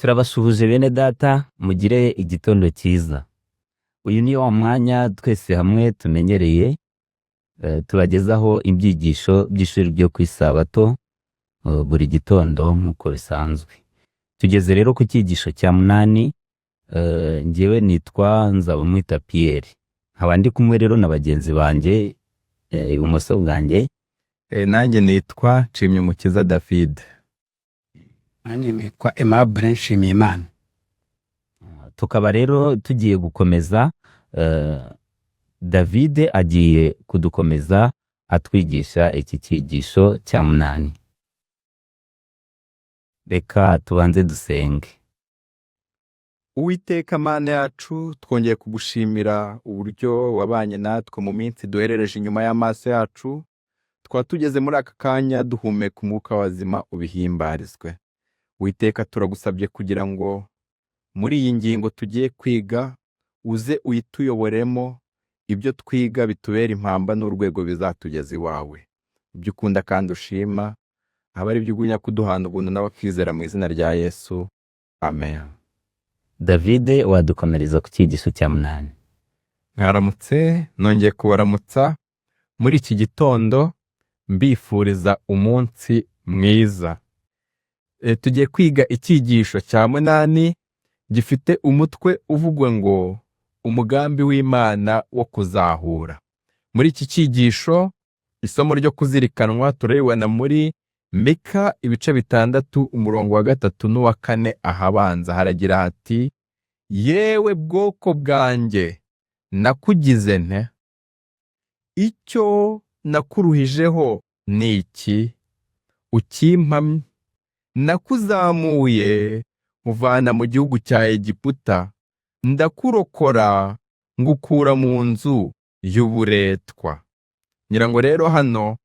Turabasuhuje bene data mugire igitondo cyiza. Uyu ni wa mwanya twese hamwe tumenyereye tubagezaho ibyigisho by'ishuri ryo ku isabato buri gitondo nk'uko bisanzwe. Tugeze rero ku cyigisho cya munani, njyewe nitwa Nzabamwita Pierre. Nkaba ndi kumwe rero na bagenzi banjye ibumoso bwanjye. Nanjye nitwa Nshimyumukiza David. Nanjye nitwa Aimable Nshimiyimana. Tukaba rero tugiye gukomeza, David agiye kudukomeza atwigisha iki cyigisho cya munani. Reka tubanze dusenge. Uwiteka Mana yacu, twongeye kugushimira uburyo wabanye natwe mu minsi duherereje inyuma y'amaso yacu. Twaba tugeze muri aka kanya duhumeka umwuka wazima, ubihimbarizwe. Uwiteka turagusabye kugira ngo muri iyi ngingo tugiye kwiga uze uyituyoboremo, ibyo twiga bitubera impamba n'urwego bizatugeza iwawe. Ibyo ukunda kandi ushima, aba ari byo ugunya kuduhana ubuntu n'abakizera mu izina rya Yesu. Amen. David, wadukomereza ku cyigisho cya munani. Mwaramutse, nongeye kubaramutsa muri iki gitondo mbifuriza umunsi mwiza. Tugiye kwiga icyigisho cya munani gifite umutwe uvugwa ngo umugambi w'Imana wo kuzahura. Muri iki cyigisho isomo ryo kuzirikanwa turabibona muri Mika ibice 6 umurongo wa 3 n'uwa 4. ahabanza haragira hati: yewe bwoko bwanjye nakugize nte, icyo nakuruhijeho ni iki, ukimpamye. Nakuzamuye muvana mu gihugu cya Egiputa, ndakurokora ngukura mu nzu y'uburetwa. Nyirango rero hano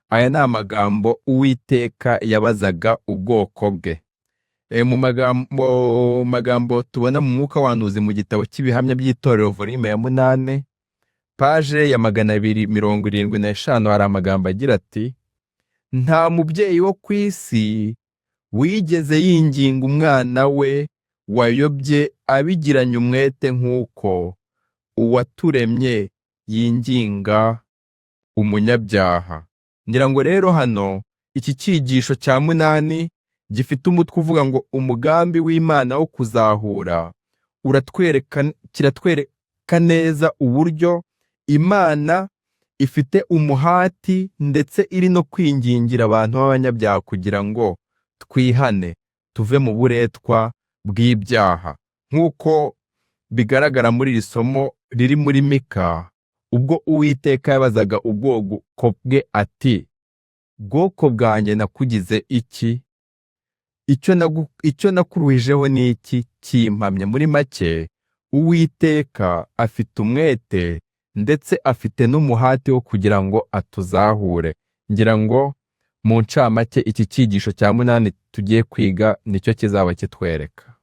aya ni amagambo Uwiteka yabazaga ubwoko bwe. Mu magambo tubona mu mwuka wanuzi mu gitabo cy'ibihamya by'itorero volume ya 8 page ya 275 hari amagambo agira ati: nta mubyeyi wo ku isi wigeze yinginga umwana we wayobye abigiranye umwete nk'uko uwaturemye yinginga umunyabyaha. Ngira ngo rero hano iki cyigisho cya munani gifite umutwe uvuga ngo umugambi w'Imana wo kuzahura. Kiratwereka neza uburyo Imana ifite umuhati ndetse iri no kwingingira abantu b'abanyabyaha kugira ngo twihane tuve mu buretwa bw'ibyaha, nk'uko bigaragara muri iri somo riri muri Mika, ubwo Uwiteka yabazaga ubwoko bwe ati: bwoko bwanjye nakugize iki, icyo nakuruhijeho ni iki, kimpamye. Muri make Uwiteka afite umwete ndetse afite n'umuhati wo kugira ngo atuzahure. Ngira ngo mu ncamake iki cyigisho cya munani tugiye kwiga nicyo kizaba kitwereka.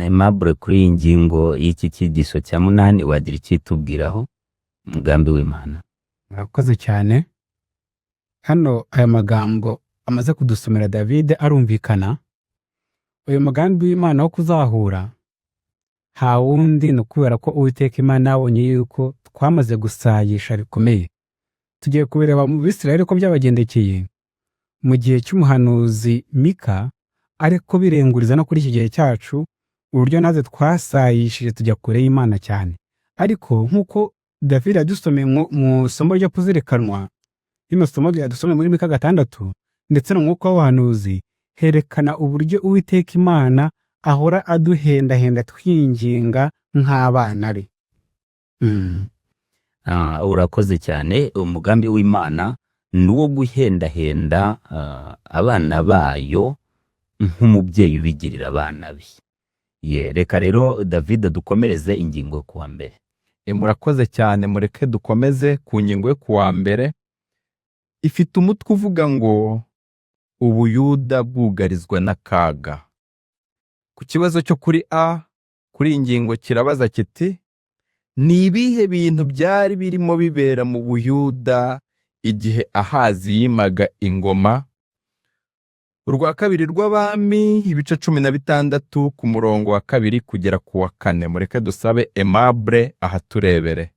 Aimable, kuri iyi ngingo y'iki cyigisho cya munani wagira icyitubwiraho umugambi w'Imana? Murakoze cyane. Hano aya magambo amaze kudusomera David arumvikana. Uyu mugambi w'Imana wo kuzahura nta wundi ni ukubera ko Uwiteka Imana yabonye yuko twamaze gusayisha bikomeye. Tugiye kubireba mu Bisirayeli ko byabagendekeye mu gihe cy'umuhanuzi Mika, ariko birenguriza no kuri iki gihe cyacu uburyo naze twasayishije tujya kure y'Imana cyane. Ariko nk'uko David yadusomeye mu somo ryo kuzirikanwa, rino somo ryadusomeye muri Mika 6 ndetse no mu mwuka w'abahanuzi, herekana uburyo Uwiteka Imana ahora aduhendahenda twinginga nk'abana be. Urakoze cyane. Umugambi w'Imana ni uwo guhendahenda abana bayo nk'umubyeyi ubigirira abana be. Reka rero David dukomereze ingingo ku wa mbere. Murakoze cyane, mureke dukomeze ku ngingo yo ku wa mbere. Ifite umutwe uvuga ngo Ubuyuda bwugarizwa n'akaga. Ku kibazo cyo kuri A, kuri iyi ngingo kirabaza kiti: ni ibihe bintu byari birimo bibera mu Buyuda igihe Ahazi yimaga ingoma? urwa kabiri rw'Abami ibice 16 ku murongo wa 2 kugera ku wa 4. Mureke dusabe Aimable ahaturebere.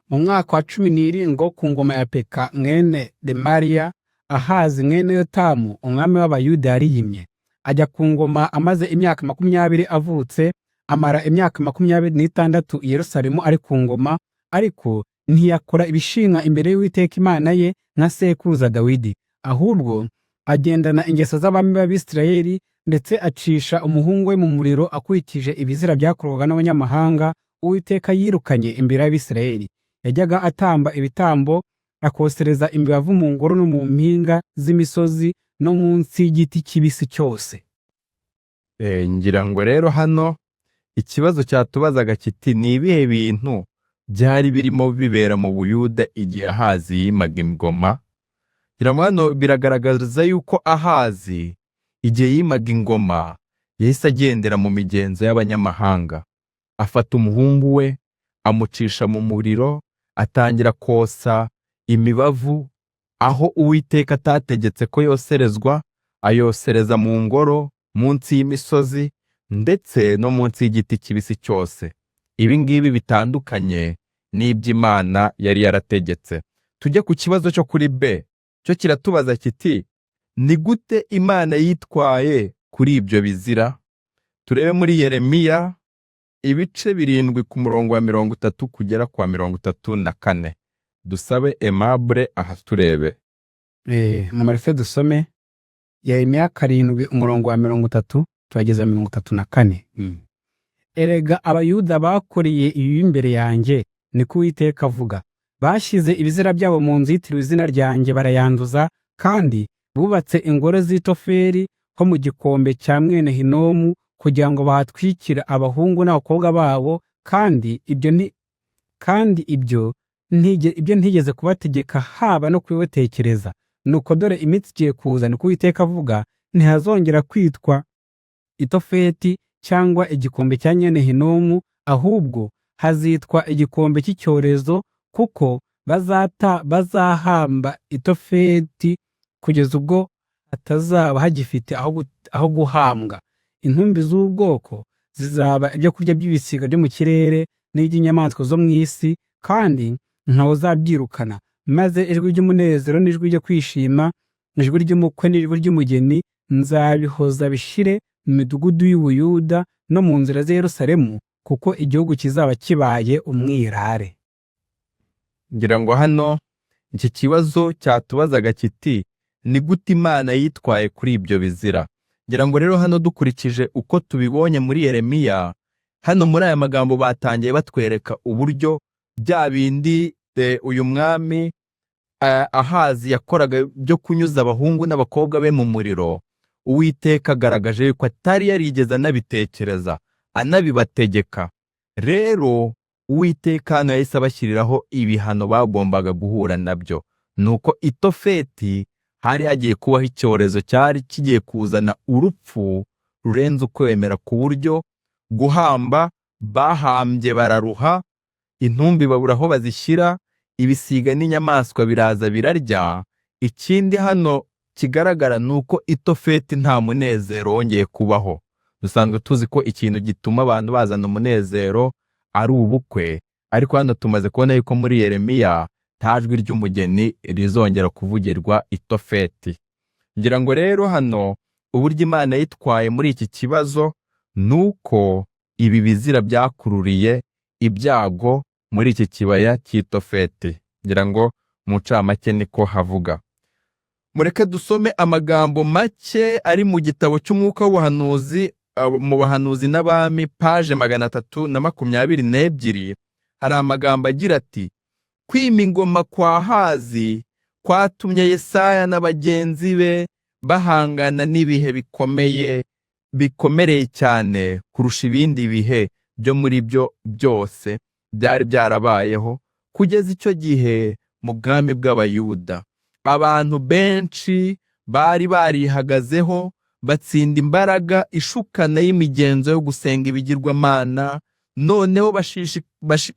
mu mwaka wa 17 ku ngoma ya Peka mwene Remaliya, Ahazi mwene Yotamu umwami w'Abayuda yariyimye, ajya ku ngoma amaze imyaka 20 avutse, amara imyaka 26 i Yerusalemu ari ku ngoma, ariko ntiyakora ibishinga imbere y'Uwiteka Imana ye nka sekuruza Dawidi, ahubwo agendana ingeso z'abami b'Abisirayeli, ndetse acisha umuhungu we mu muriro akurikije ibizira byakorwaga n'abanyamahanga Uwiteka yirukanye imbere y'Abisirayeli. Yajyaga atamba ibitambo, akosereza imibavu mu ngoro no mu mpinga z'imisozi no munsi y'igiti kibisi cyose. Ngira ngo rero hano ikibazo cyatubazaga kiti ni ibihe bintu byari birimo bibera mu Buyuda igihe Ahazi yimaga ingoma. Hano biragaragaza yuko Ahazi igihe yimaga ingoma yahise agendera mu migenzo y'abanyamahanga, afata umuhungu we amucisha mu muriro, atangira kosa imibavu aho Uwiteka atategetse ko yoserezwa, ayosereza mu ngoro, munsi y'imisozi ndetse no munsi y'igiti kibisi cyose. Ibi ngibi bitandukanye n'iby'Imana yari yarategetse. Tujye ku kibazo cyo kuri B, cyo kiratubaza kiti ni gute Imana yitwaye kuri ibyo bizira? Turebe muri Yeremiya ibice 7 ku murongo wa 30 kugera kwa 34. Dusabe Aimable ahaturebe. Mu Marife dusome Yeremiya 7 umurongo wa 30 turageza 34. Erega Abayuda bakoreye ibi imbere yanjye, niko Uwiteka avuga. Bashyize ibizira byabo mu nzu yitiriwe izina ryanjye barayanduza, kandi bubatse ingoro z'Itofeli ho mu gikombe cya mwene Hinomu kugira ngo bahatwikire abahungu n'abakobwa babo, kandi ibyo ntigeze kubategeka haba no kubibatekereza. Nuko dore iminsi igiye kuza, niko Uwiteka avuga, ntihazongera kwitwa Itofeti cyangwa igikombe cya mwene Hinomu, ahubwo hazitwa igikombe cy'icyorezo, kuko bazahamba Itofeti kugeza ubwo hatazaba hagifite aho guhambwa. Intumbi z'ubwoko zizaba ibyo kurya by'ibisiga byo mu kirere n'iby'inyamaswa zo mu isi, kandi ntawe uzabyirukana. Maze ijwi ry'umunezero n'ijwi ryo kwishima, ijwi ry'umukwe n'ijwi ry'umugeni nzabihoza bishire mu midugudu y'Ubuyuda no mu nzira z'i Yerusalemu, kuko igihugu kizaba kibaye umwirare. Ngira ngo hano iki kibazo cyatubazaga kiti ni gute Imana yitwaye kuri ibyo bizira. Ngira ngo rero hano dukurikije uko tubibonye muri Yeremiya, hano muri aya magambo batangiye batwereka uburyo bya bindi uyu mwami Ahazi yakoraga byo kunyuza abahungu n'abakobwa be mu muriro, Uwiteka agaragaje yuko atari yarigeze anabitekereza anabibategeka. Rero Uwiteka hano yahise abashyiriraho ibihano bagombaga guhura nabyo. Nuko Itofeti hari hagiye kubaho icyorezo cyari kigiye kuzana urupfu rurenze ukwemera, ku buryo guhamba bahambye bararuha, intumbi babura aho bazishyira, ibisiga n'inyamaswa biraza birarya. Ikindi hano kigaragara nuko Itofeti nta munezero wongeye kubaho. Dusanzwe tuzi ko ikintu gituma abantu bazana umunezero ari ubukwe, ariko hano tumaze kubona yuko muri Yeremiya nta jwi ry'umugeni rizongera kuvugirwa Itofeti. Ngira ngo rero hano uburyo Imana yitwaye muri iki kibazo nuko ibi bizira byakururiye ibyago muri iki kibaya cy'Itofeti. Ngira ngo mu ncamake niko havuga. Mureke dusome amagambo make ari mu gitabo cy'umwuka w'ubuhanuzi, mu bahanuzi n'abami, page 322. Hari amagambo agira ati: kwima ingoma kwa Ahazi kwatumye Yesaya na bagenzi be bahangana n'ibihe bikomereye cyane kurusha ibindi bihe byo muri byo byose byari byarabayeho kugeza icyo gihe mu bwami bw'Abayuda. Abantu benshi bari barihagazeho batsinda imbaraga ishukana y'imigenzo yo gusenga ibigirwamana, noneho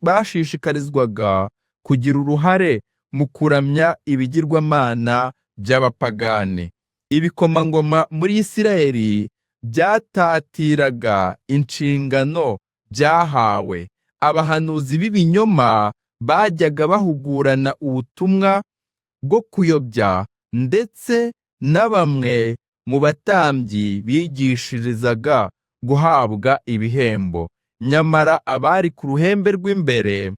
bashishikarizwaga kugira uruhare mu kuramya ibigirwamana by'abapagani. ibikomangoma muri Isirayeli byatatiraga inshingano byahawe. Abahanuzi b'ibinyoma bajyaga bahugurana ubutumwa bwo kuyobya, ndetse na bamwe mu batambyi bigishirizaga guhabwa ibihembo. Nyamara abari ku ruhembe rw'imbere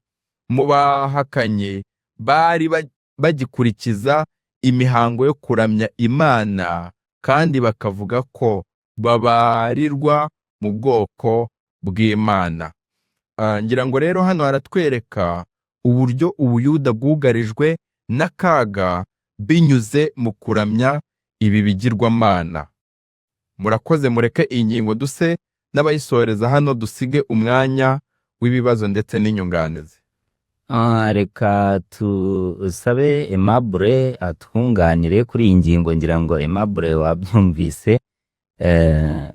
mu bahakanye bari bagikurikiza imihango yo kuramya Imana, kandi bakavuga ko babarirwa mu bwoko bw'Imana. Ngira ngo rero hano haratwereka uburyo Ubuyuda bwugarijwe n'akaga binyuze mu kuramya ibi bigirwamana. Murakoze, mureke iyi ngingo duse n'abayisoreza hano, dusige umwanya w'ibibazo ndetse n'inyunganizi. Reka tusabe Aimable atwunganire kuri iyi ngingo. Ngira ngo Aimable wabyumvise,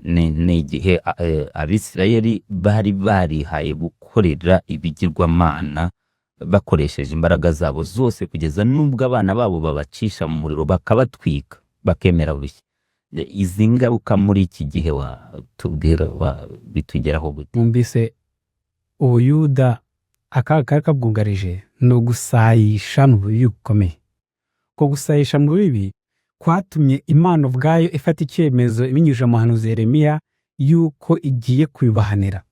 ni igihe Abisirayeli bari barihaye gukorera ibigirwamana bakoresheje imbaraga zabo zose, kugeza n'ubwo abana babo babacisha mu muriro bakabatwika bakemera bushya. Izi ngaruka muri iki gihe watubwira bitugeraho gute? Mwumvise Ubuyuda akaga kari kabwugarije ni ugusayisha mu bibi bukomeye. Ko gusayisha mu bibi kwatumye Imana ubwayo ifata icyemezo ibinyujije mu muhanuzi Yeremiya yuko igiye kubibahanira.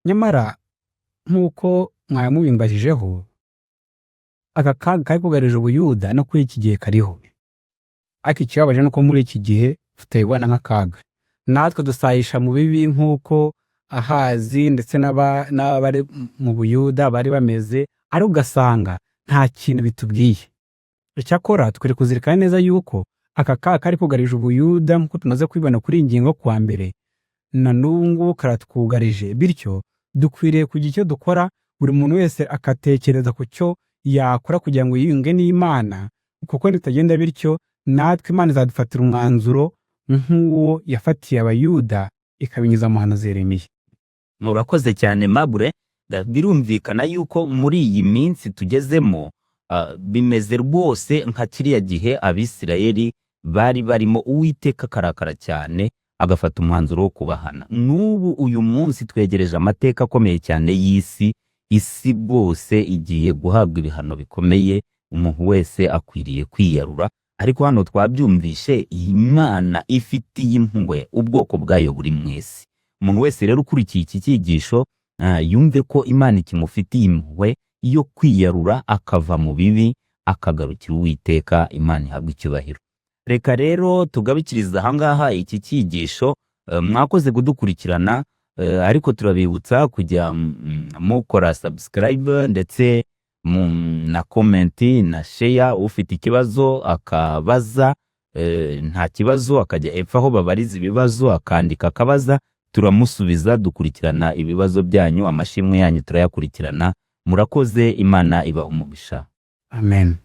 Nyamara nk'uko mwamubimbajijeho, aka kaga kari kugarije Ubuyuda no kuri iki gihe kariho. Ariko ikibabaje nuko muri iki gihe tutayibona nk'akaga. Natwe dusayisha mu bibi nk'uko Ahazi ndetse n'abari mu Buyuda bari bameze, ari ugasanga nta kintu bitubwiye. Icyakora twere kuzirikana neza yuko aka kaga kari kugarije Ubuyuda nk'uko tumaze kwibona kuri iyi ngingo kwa mbere, na n'ubu karatwugarije. Bityo dukwiriye kugira icyo dukora, buri muntu wese akatekereza ku cyo yakora kugira ngo yiyunge n'Imana, kuko nitagenda bityo natwe Imana izadufatira umwanzuro nk'uwo yafatiye Abayuda ikabinyuza mu muhanuzi Yeremiya. Murakoze cyane Aimable. Birumvikana yuko muri iyi minsi tugezemo bimeze rwose nka kiriya gihe Abisirayeli bari barimo Uwiteka karakara cyane agafata umwanzuro wo kubahana. N'ubu uyu munsi twegereje amateka akomeye cyane y'isi. Isi bose igiye guhabwa ibihano bikomeye, umuntu wese akwiriye kwiyarura. Ariko hano twabyumvishe Imana ifitiye impuhwe ubwoko bwayo buri mwese. Umuntu wese rero ukurikiye iki cyigisho yumve ko Imana ikimufitiye impuhwe yo kwiyarura akava mu bibi akagarukira Uwiteka. Imana ihabwa icyubahiro. Reka rero tugabikiriza ahangaha iki cyigisho. Mwakoze kudukurikirana, ariko turabibutsa kujya mukora subscribe ndetse na comment na share. Ufite ikibazo akabaza, nta kibazo akajya epfa aho babariza ibibazo akandika akabaza, turamusubiza. Dukurikirana ibibazo byanyu, amashimwe yanyu turayakurikirana. Murakoze, Imana ibaha umugisha. Amen.